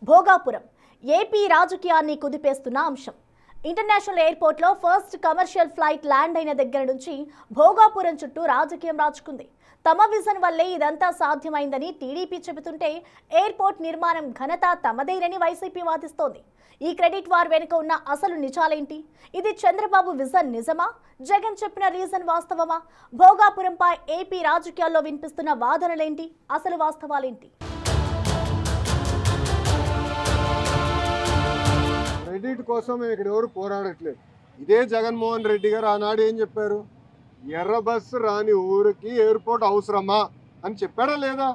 Bhogapuram AP రాజకీయాన్ని కుదిపేస్తున్న అంశం. International ఎయిర్పోర్ట్లో ఫస్ట్ కమర్షియల్ ఫ్లైట్ ల్యాండ్ అయిన దగ్గర నుంచి భోగాపురం చుట్టూ రాజకీయం రాజుకుంది. తమ విజన్ వల్లే ఇదంతా సాధ్యమైందని టీడీపీ చెబుతుంటే ఎయిర్పోర్ట్ నిర్మాణం ఘనత తమదేనని వైసీపీ వాదిస్తోంది. ఈ క్రెడిట్ వార్ వెనుక ఉన్న అసలు నిజాలేంటి? ఇది చంద్రబాబు విజన్ నిజమా? జగన్ చెప్పిన రీజన్ వాస్తవమా? భోగాపురంపై ఏపీ రాజకీయాల్లో వినిపిస్తున్న వాదనలేంటి? అసలు వాస్తవాలేంటి? క్రెడిట్ కోసం ఇక్కడ ఎవరు పోరాడట్లేదు. ఇదే జగన్మోహన్ రెడ్డి గారు ఆనాడు ఏం చెప్పారు? ఎర్ర బస్సు రాని ఊరికి ఎయిర్పోర్ట్ అవసరమా అని చెప్పాడా లేదా?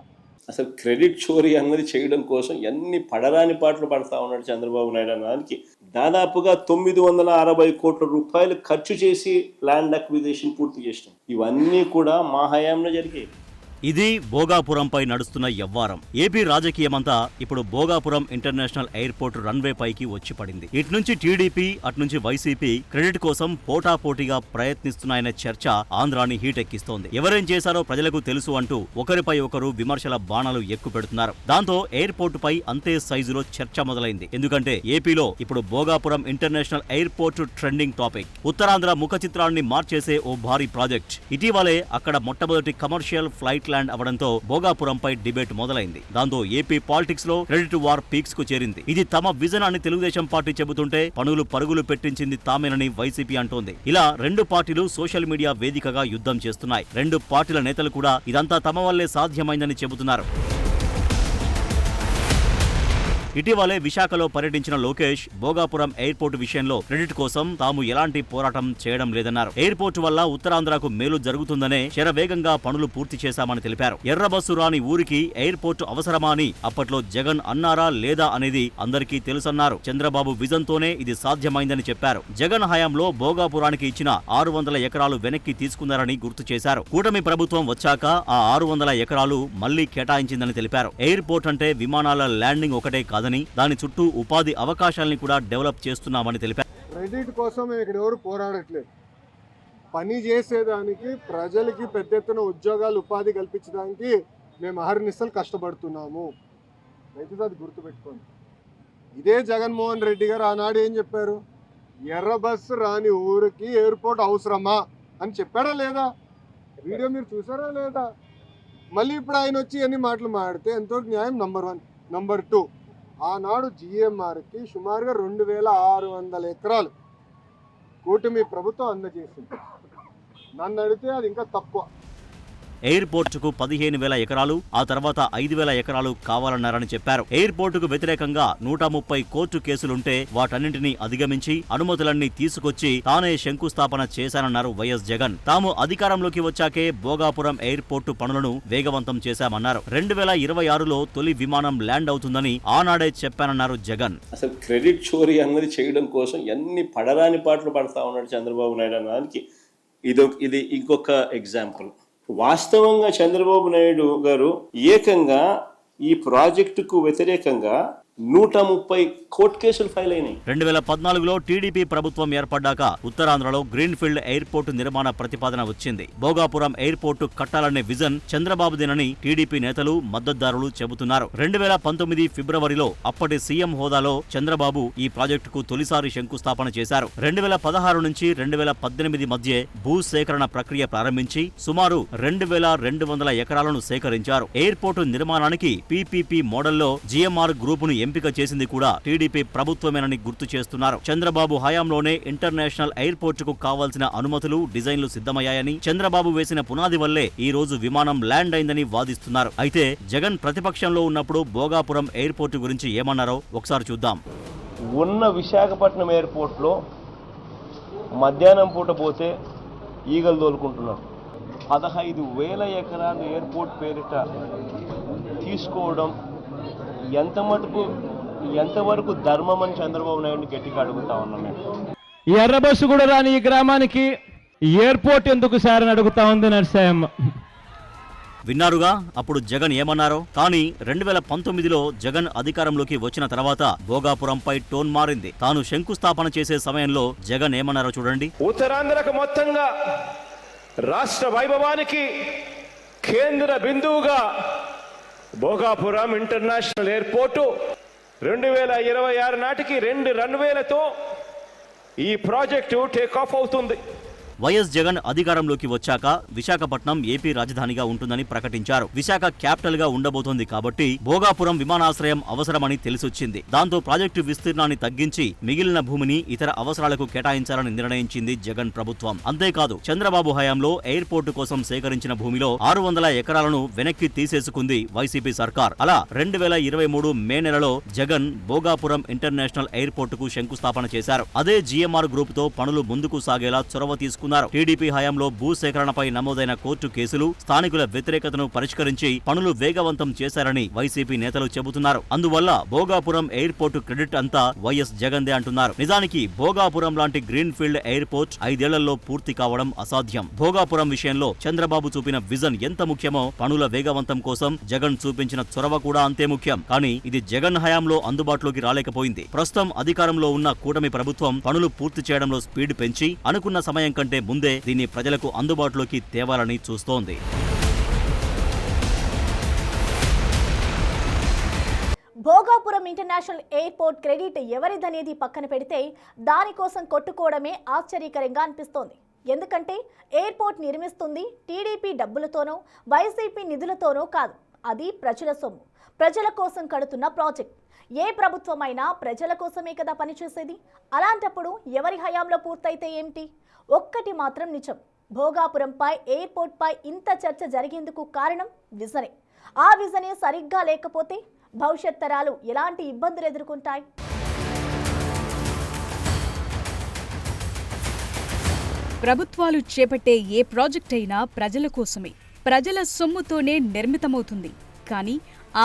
అసలు క్రెడిట్ చోరీ అన్నది చేయడం కోసం ఎన్ని పడరాని పాటలు పడతా ఉన్నాడు చంద్రబాబు నాయుడు అన్నదానికి దాదాపుగా 960 కోట్ల రూపాయలు ఖర్చు చేసి ల్యాండ్ అక్విజిషన్ పూర్తి చేసినాం. ఇవన్నీ కూడా మా హయాంలో జరిగాయి. ఇది భోగాపురంపై నడుస్తున్న యవ్వారం. ఏపీ రాజకీయమంతా ఇప్పుడు భోగాపురం ఇంటర్నేషనల్ ఎయిర్పోర్ట్ రన్వే పైకి వచ్చి పడింది. ఇటు నుంచి టీడీపీ, అటునుంచి వైసీపీ క్రెడిట్ కోసం పోటాపోటీగా ప్రయత్నిస్తున్నాయనే చర్చ ఆంధ్రాని హీట్ ఎక్కిస్తోంది. ఎవరేం చేశారో ప్రజలకు తెలుసు అంటూ ఒకరిపై ఒకరు విమర్శల బాణాలు ఎక్కుపెడుతున్నారు. దాంతో ఎయిర్పోర్ట్ పై అంతే సైజులో చర్చ మొదలైంది. ఎందుకంటే ఏపీలో ఇప్పుడు Bhogapuram international airport trending topic. Uttarandhra ముఖ చిత్రాన్ని మార్చేసే ఓ భారీ ప్రాజెక్ట్. ఇటీవలే అక్కడ మొట్టమొదటి కమర్షియల్ ఫ్లైట్ ల్యాండ్ అవడంతో భోగాపురంపై డిబేట్ మొదలైంది. దాంతో ఏపీ పాలిటిక్స్ లో క్రెడిట్ వార్ పీక్స్ కు చేరింది. ఇది తమ విజన్ అని తెలుగుదేశం పార్టీ చెబుతుంటే పరుగులు పెట్టించింది తామేనని వైసీపీ అంటోంది. ఇలా రెండు పార్టీలు సోషల్ మీడియా వేదికగా యుద్ధం చేస్తున్నాయి. రెండు పార్టీల నేతలు కూడా ఇదంతా తమ వల్లే సాధ్యమైందని చెబుతున్నారు. ఇటీవలే విశాఖలో పర్యటించిన లోకేష్ భోగాపురం ఎయిర్పోర్టు విషయంలో క్రెడిట్ కోసం తాము ఎలాంటి పోరాటం చేయడం లేదన్నారు. ఎయిర్పోర్టు వల్ల ఉత్తరాంధ్రకు మేలు జరుగుతుందనే శరవేగంగా పనులు పూర్తి చేశామని తెలిపారు. ఎర్ర బస్సు రాని ఊరికి ఎయిర్పోర్టు అవసరమా అని అప్పట్లో జగన్ అన్నారా లేదా అనేది అందరికీ తెలుసన్నారు. చంద్రబాబు విజన్ తోనే ఇది సాధ్యమైందని చెప్పారు. జగన్ హయాంలో భోగాపురానికి ఇచ్చిన 600 ఎకరాలు వెనక్కి తీసుకున్నారని గుర్తు చేశారు. కూటమి ప్రభుత్వం వచ్చాక ఆ 600 ఎకరాలు మళ్లీ కేటాయించిందని తెలిపారు. ఎయిర్పోర్ట్ అంటే విమానాల ల్యాండింగ్ ఒకటే కాదు, దాని చుట్టూ ఉపాధి అవకాశాలను కూడా డెవలప్ చేస్తున్నామని తెలిపారు. క్రెడిట్ కోసం ఇక్కడ ఎవరు పోరాడట్లేదు. పని చేసేదానికి, ప్రజలకి పెద్ద ఎత్తున ఉద్యోగాలు, ఉపాధి కల్పించడానికి మేము అహర్నిశలు కష్టపడుతున్నాము. అయితే అది గుర్తుపెట్టుకోండి. ఇదే జగన్మోహన్ రెడ్డి గారు ఆనాడు ఏం చెప్పారు? ఎర్ర బస్సు రాని ఊరికి ఎయిర్పోర్ట్ అవసరమా అని చెప్పాడా లేదా? వీడియో మీరు చూసారా లేదా? మళ్ళీ ఇప్పుడు ఆయన వచ్చి ఎన్ని మాటలు మాడితే ఎంతో న్యాయం. నంబర్ 1. నంబర్ 2, ఆనాడు జిఎంఆర్కి సుమారుగా 2600 ఎకరాలు కూటమి ప్రభుత్వం అందజేసింది. నన్ను అడిగితే అది ఇంకా తక్కువ. ఎయిర్పోర్టుకు 15,000 ఎకరాలు, ఆ తర్వాత 5,000 ఎకరాలు కావాలన్నారని చెప్పారు. ఎయిర్పోర్టుకు వ్యతిరేకంగా 130 కోర్టు కేసులుంటే వాటన్నింటినీ అధిగమించి అనుమతులన్నీ తీసుకొచ్చి తానే శంకుస్థాపన చేశానన్నారు వైఎస్ జగన్. తాము అధికారంలోకి వచ్చాకే భోగాపురం ఎయిర్పోర్టు పనులను వేగవంతం చేశామన్నారు. 2026లో తొలి విమానం ల్యాండ్ అవుతుందని ఆనాడే చెప్పానన్నారు జగన్. అసలు క్రెడిట్ చోరీ అన్నది చేయడం కోసం ఎన్ని పడరాని పాటలు పడతా ఉన్నాడు చంద్రబాబు నాయుడు అన్నదానికి ఇది ఇంకొక ఎగ్జాంపుల్. వాస్తవంగా చంద్రబాబు నాయుడు గారు ఏకంగా ఈ ప్రాజెక్టుకు వ్యతిరేకంగా 130 కోర్టు కేసులు ఫైల్ అయినాయి. 2014లో టీడీపీ ప్రభుత్వం ఏర్పడ్డాక ఉత్తరాంధ్రలో గ్రీన్ఫీల్డ్ ఎయిర్పోర్టు నిర్మాణ ప్రతిపాదన వచ్చింది. భోగాపురం ఎయిర్పోర్టు కట్టాలనే విజన్ చంద్రబాబుదేనని టీడీపీ నేతలు, మద్దతుదారులు చెబుతున్నారు. 2019 ఫిబ్రవరిలో అప్పటి సీఎం హోదాలో చంద్రబాబు ఈ ప్రాజెక్టుకు తొలిసారి శంకుస్థాపన చేశారు. 2016 నుంచి 2018 మధ్య భూసేకరణ ప్రక్రియ ప్రారంభించి సుమారు 2,200 ఎకరాలను సేకరించారు. ఎయిర్పోర్టు నిర్మాణానికి పీపీపీ మోడల్లో జీఎంఆర్ గ్రూపును ఎంపిక చేసింది కూడా టీడీపీ ప్రభుత్వమేనని గుర్తు చేస్తున్నారు. చంద్రబాబు హయాంలోనే ఇంటర్నేషనల్ ఎయిర్పోర్టుకు కావాల్సిన అనుమతులు, డిజైన్లు సిద్ధమయ్యాయని, చంద్రబాబు వేసిన పునాది వల్లే ఈ రోజు విమానం ల్యాండ్ అయిందని వాదిస్తున్నారు. అయితే జగన్ ప్రతిపక్షంలో ఉన్నప్పుడు భోగాపురం ఎయిర్పోర్టు గురించి ఏమన్నారో ఒకసారి చూద్దాం. ఉన్న విశాఖపట్నం ఎయిర్పోర్ట్లో మధ్యాహ్నం పూట పోతే ఈగలు తోలుకుంటున్నారు. 15,000 ఎకరాలు ఎయిర్పోర్ట్ పేరిట తీసుకోవడం ఎంతవరకు ధర్మం అని చంద్రబాబు నాయుడిని గట్టిగా అడుగుతా ఉన్నాం. మేము ఎర్ర బస్సు కూడా రాని ఈ గ్రామానికి ఎయిర్పోర్ట్ ఎందుకు సార్ అని అడుగుతా ఉంది నరసాయమ్మ. విన్నారుగా అప్పుడు జగన్ ఏమన్నారో. కానీ 2019లో జగన్ అధికారంలోకి వచ్చిన తర్వాత భోగాపురంపై టోన్ మారింది. తాను శంకుస్థాపన చేసే సమయంలో జగన్ ఏమన్నారో చూడండి. ఉత్తరాంధ్రకు మొత్తంగా రాష్ట్ర వైభవానికి కేంద్ర బిందువుగా భోగాపురం ఇంటర్నేషనల్ ఎయిర్పోర్టు 2026 నాటికి 2 రన్వేలతో ఈ ప్రాజెక్టు టేక్ ఆఫ్ అవుతుంది. వైఎస్ జగన్ అధికారంలోకి వచ్చాక విశాఖపట్నం ఏపీ రాజధానిగా ఉంటుందని ప్రకటించారు. విశాఖ క్యాపిటల్ గా ఉండబోతోంది కాబట్టి భోగాపురం విమానాశ్రయం అవసరమని తెలిసొచ్చింది. దాంతో ప్రాజెక్టు విస్తీర్ణాన్ని తగ్గించి మిగిలిన భూమిని ఇతర అవసరాలకు కేటాయించాలని నిర్ణయించింది జగన్ ప్రభుత్వం. అంతేకాదు చంద్రబాబు హయాంలో ఎయిర్పోర్టు కోసం సేకరించిన భూమిలో 600 ఎకరాలను వెనక్కి తీసేసుకుంది వైసీపీ సర్కార్. అలా 2023 మే నెలలో జగన్ భోగాపురం ఇంటర్నేషనల్ ఎయిర్పోర్టుకు శంకుస్థాపన చేశారు. అదే జీఎంఆర్ గ్రూప్ తో పనులు ముందుకు సాగేలా చొరవ తీసుకున్నారు. టీడీపీ హయాంలో భూసేకరణపై నమోదైన కోర్టు కేసులు, స్థానికుల వ్యతిరేకతను పరిష్కరించి పనులు వేగవంతం చేశారని వైసీపీ నేతలు చెబుతున్నారు. అందువల్ల భోగాపురం ఎయిర్పోర్టు క్రెడిట్ అంతా వైఎస్ జగన్దే అంటున్నారు. నిజానికి భోగాపురం లాంటి గ్రీన్ ఫీల్డ్ ఎయిర్పోర్ట్ 5 ఏళ్లలో పూర్తి కావడం అసాధ్యం. భోగాపురం విషయంలో చంద్రబాబు చూపిన విజన్ ఎంత ముఖ్యమో పనుల వేగవంతం కోసం జగన్ చూపించిన చొరవ కూడా అంతే ముఖ్యం. కానీ ఇది జగన్ హయాంలో అందుబాటులోకి రాలేకపోయింది. ప్రస్తుతం అధికారంలో ఉన్న కూటమి ప్రభుత్వం పనులు పూర్తి చేయడంలో స్పీడ్ పెంచి అనుకున్న సమయం కంటే ముందే దీన్ని ప్రజలకు అందుబాటులోకి తేవాలని చూస్తోంది. భోగాపురం ఇంటర్నేషనల్ ఎయిర్పోర్ట్ క్రెడిట్ ఎవరిదనేది పక్కన పెడితే దానికోసం కొట్టుకోవడమే ఆశ్చర్యకరంగా అనిపిస్తోంది. ఎందుకంటే ఎయిర్పోర్ట్ నిర్మిస్తుంది టీడీపీ డబ్బులతోనో వైసీపీ నిధులతోనో కాదు. అది ప్రజల సొమ్ము, ప్రజల కోసం కడుతున్న ప్రాజెక్ట్. ఏ ప్రభుత్వమైనా ప్రజల కోసమే కదా పనిచేసేది. అలాంటప్పుడు ఎవరి హయాంలో పూర్తయితే ఏమిటి? ఒక్కటి మాత్రం నిజం, భోగాపురంపై ఎయిర్పోర్ట్పై ఇంత చర్చ జరిగేందుకు కారణం విజనే. ఆ విజనే సరిగ్గా లేకపోతే భవిష్యత్ తరాలు ఎలాంటి ఇబ్బందులు ఎదుర్కొంటాయి? ప్రభుత్వాలు చేపట్టే ఏ ప్రాజెక్ట్ అయినా ప్రజల కోసమే, ప్రజల సొమ్ముతోనే నిర్మితమవుతుంది. కానీ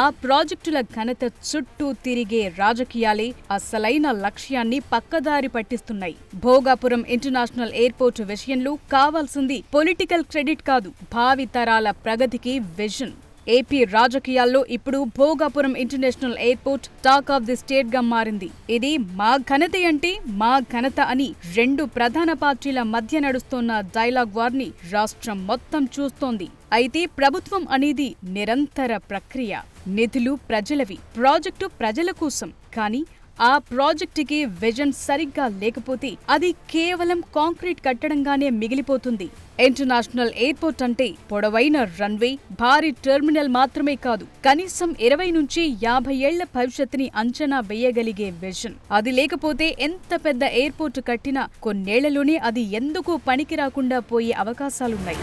ఆ ప్రాజెక్టుల ఘనత చుట్టూ తిరిగే రాజకీయాలే అసలైన లక్ష్యాన్ని పక్కదారి పట్టిస్తున్నాయి. భోగాపురం ఇంటర్నేషనల్ ఎయిర్పోర్టు విషయంలో కావాల్సింది పొలిటికల్ క్రెడిట్ కాదు, భావితరాల ప్రగతికి విజన్. ఏపీ రాజకీయాల్లో ఇప్పుడు Bhogapuram international airport talk of the state గా మారింది. ఇది మా ఘనత అంటే మా ఘనత అని 2 ప్రధాన పార్టీల మధ్య నడుస్తున్న డైలాగ్ వార్ని రాష్ట్రం మొత్తం చూస్తోంది. అయితే ప్రభుత్వం అనేది నిరంతర ప్రక్రియ. నిధులు ప్రజలవి, ప్రాజెక్టు ప్రజల కోసం. కానీ ఆ ప్రాజెక్టుకి విజన్ సరిగ్గా లేకపోతే అది కేవలం కాంక్రీట్ కట్టడంగానే మిగిలిపోతుంది. ఇంటర్నేషనల్ ఎయిర్పోర్ట్ అంటే పొడవైన రన్వే, భారీ టెర్మినల్ మాత్రమే కాదు, కనీసం 20 నుంచి 50 ఏళ్ల భవిష్యత్తుని అంచనా వేయగలిగే విజన్. అది లేకపోతే ఎంత పెద్ద ఎయిర్పోర్టు కట్టినా కొన్నేళ్లలోనే అది ఎందుకు పనికి రాకుండా పోయే అవకాశాలున్నాయి.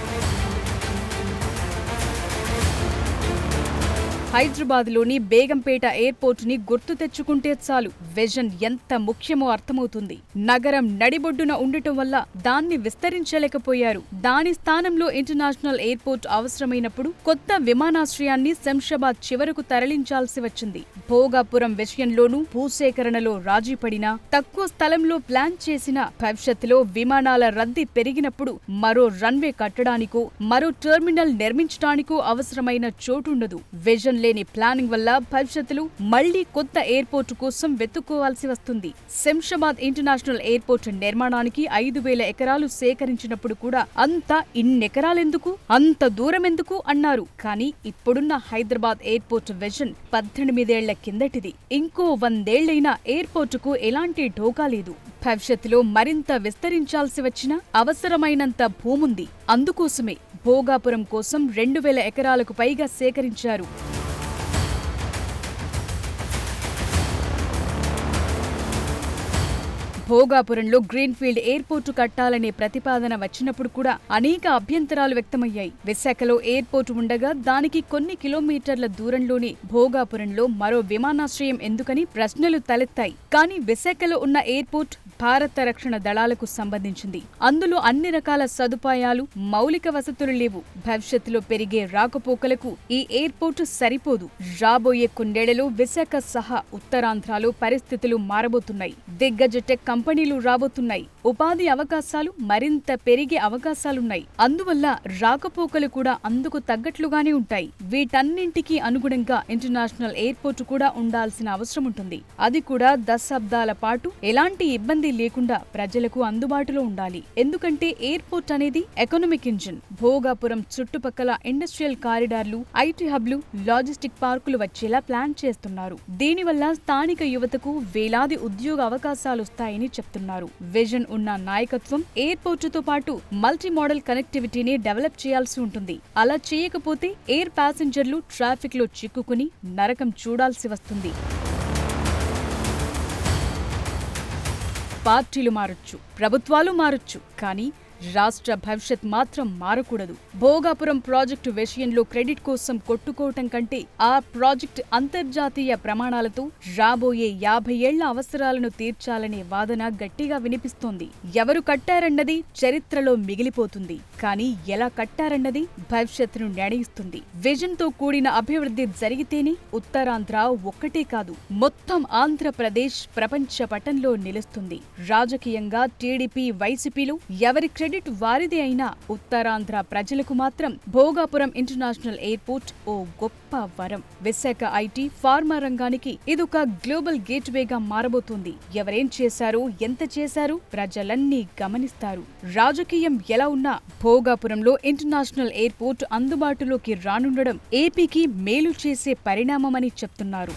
హైదరాబాద్లోని బేగంపేట ఎయిర్పోర్టుని గుర్తు తెచ్చుకుంటే చాలు విజన్ ఎంత ముఖ్యమో అర్థమవుతుంది. నగరం నడిబొడ్డున ఉండటం వల్ల దాన్ని విస్తరించలేకపోయారు. దాని స్థానంలో ఇంటర్నేషనల్ ఎయిర్పోర్ట్ అవసరమైనప్పుడు కొత్త విమానాశ్రయాన్ని శంషాబాద్ చివరకు తరలించాల్సి వచ్చింది. భోగాపురం విషయంలోనూ భూసేకరణలో రాజీ పడినా, తక్కువ స్థలంలో ప్లాన్ చేసిన, భవిష్యత్తులో విమానాల రద్దీ పెరిగినప్పుడు మరో రన్వే కట్టడానికో మరో టెర్మినల్ నిర్మించడానికో అవసరమైన చోటుండదు. విజన్ లేని ప్లానింగ్ వల్ల భవిష్యత్తులో మళ్లీ కొత్త ఎయిర్పోర్టు కోసం వెతుక్కోవాల్సి వస్తుంది. శంషాబాద్ ఇంటర్నేషనల్ ఎయిర్పోర్టు నిర్మాణానికి 5,000 ఎకరాలు సేకరించినప్పుడు కూడా అంతా ఇన్నెకరాలెందుకు, అంత దూరమెందుకు అన్నారు. కానీ ఇప్పుడున్న హైదరాబాద్ ఎయిర్పోర్టు విజన్ 18 ఏళ్ల కిందటిది. ఇంకో 100 ఏళ్లైనా ఎయిర్పోర్టుకు ఎలాంటి ఢోకా లేదు. భవిష్యత్తులో మరింత విస్తరించాల్సి వచ్చినా అవసరమైనంత భూముంది. అందుకోసమే భోగాపురం కోసం 2,000 ఎకరాలకు పైగా సేకరించారు. భోగాపురంలో గ్రీన్ఫీల్డ్ ఎయిర్పోర్టు కట్టాలనే ప్రతిపాదన వచ్చినప్పుడు కూడా అనేక అభ్యంతరాలు వ్యక్తమయ్యాయి. విశాఖలో ఎయిర్పోర్టు ఉండగా దానికి కొన్ని కిలోమీటర్ల దూరంలోనే భోగాపురంలో మరో విమానాశ్రయం ఎందుకని ప్రశ్నలు తలెత్తాయి. కానీ విశాఖలో ఉన్న ఎయిర్పోర్ట్ భారత రక్షణ దళాలకు సంబంధించింది. అందులో అన్ని రకాల సదుపాయాలు, మౌలిక వసతులు లేవు. భవిష్యత్తులో పెరిగే రాకపోకలకు ఈ ఎయిర్పోర్టు సరిపోదు. రాబోయే కొన్నేళ్లలో విశాఖ సహా ఉత్తరాంధ్రలో పరిస్థితులు మారబోతున్నాయి. దిగ్గజ టెక్ కంపెనీలు రాబోతున్నాయి. ఉపాధి అవకాశాలు మరింత పెరిగే అవకాశాలున్నాయి. అందువల్ల రాకపోకలు కూడా అందుకు తగ్గట్లుగానే ఉంటాయి. వీటన్నింటికీ అనుగుణంగా ఇంటర్నేషనల్ ఎయిర్పోర్ట్ కూడా ఉండాల్సిన అవసరం ఉంటుంది. అది కూడా దశాబ్దాల పాటు ఎలాంటి ఇబ్బంది లేకుండా ప్రజలకు అందుబాటులో ఉండాలి. ఎందుకంటే ఎయిర్పోర్ట్ అనేది ఎకనామిక్ ఇంజిన్. భోగాపురం చుట్టుపక్కల ఇండస్ట్రియల్ కారిడార్లు, ఐటీ హబ్లు, లాజిస్టిక్ పార్కులు వచ్చేలా ప్లాన్ చేస్తున్నారు. దీనివల్ల స్థానిక యువతకు వేలాది ఉద్యోగ అవకాశాలు వస్తాయని చెప్తున్నారు. విజన్ ఉన్న నాయకత్వం ఎయిర్పోర్టుతో పాటు మల్టీ మోడల్ కనెక్టివిటీని డెవలప్ చేయాల్సి ఉంటుంది. అలా చేయకపోతే ఎయిర్ ప్యాసింజర్లు ట్రాఫిక్ లో చిక్కుకుని నరకం చూడాల్సి వస్తుంది. పార్టీలు మారొచ్చు, ప్రభుత్వాలు మారొచ్చు, కానీ రాష్ట్ర భవిష్యత్ మాత్రం మారకూడదు. భోగాపురం ప్రాజెక్టు విషయంలో క్రెడిట్ కోసం కొట్టుకోవటం కంటే ఆ ప్రాజెక్టు అంతర్జాతీయ ప్రమాణాలతో రాబోయే 50 ఏళ్ల అవసరాలను తీర్చాలనే వాదన గట్టిగా వినిపిస్తోంది. ఎవరు కట్టారన్నది చరిత్రలో మిగిలిపోతుంది, కానీ ఎలా కట్టారన్నది భవిష్యత్తును నిర్ణయిస్తుంది. విజన్ తో కూడిన అభివృద్ధి జరిగితేనే ఉత్తరాంధ్ర ఒక్కటే కాదు, మొత్తం ఆంధ్రప్రదేశ్ ప్రపంచ పటంలో నిలుస్తుంది. రాజకీయంగా టీడీపీ, వైసీపీలు ఎవరి క్రెడిట్ వారిదే అయినా ఉత్తరాంధ్ర ప్రజలకు మాత్రం భోగాపురం ఇంటర్నేషనల్ ఎయిర్పోర్ట్ ఓ గొప్ప వరం. విశాఖ ఐటీ, ఫార్మా రంగానికి ఇదొక గ్లోబల్ గేట్వేగా మారబోతోంది. ఎవరేం చేశారో, ఎంత చేశారో ప్రజలన్నీ గమనిస్తారు. రాజకీయం ఎలా ఉన్నా భోగాపురంలో ఇంటర్నేషనల్ ఎయిర్పోర్ట్ అందుబాటులోకి రానుండడం ఏపీకి మేలు చేసే పరిణామమని చెప్తున్నారు.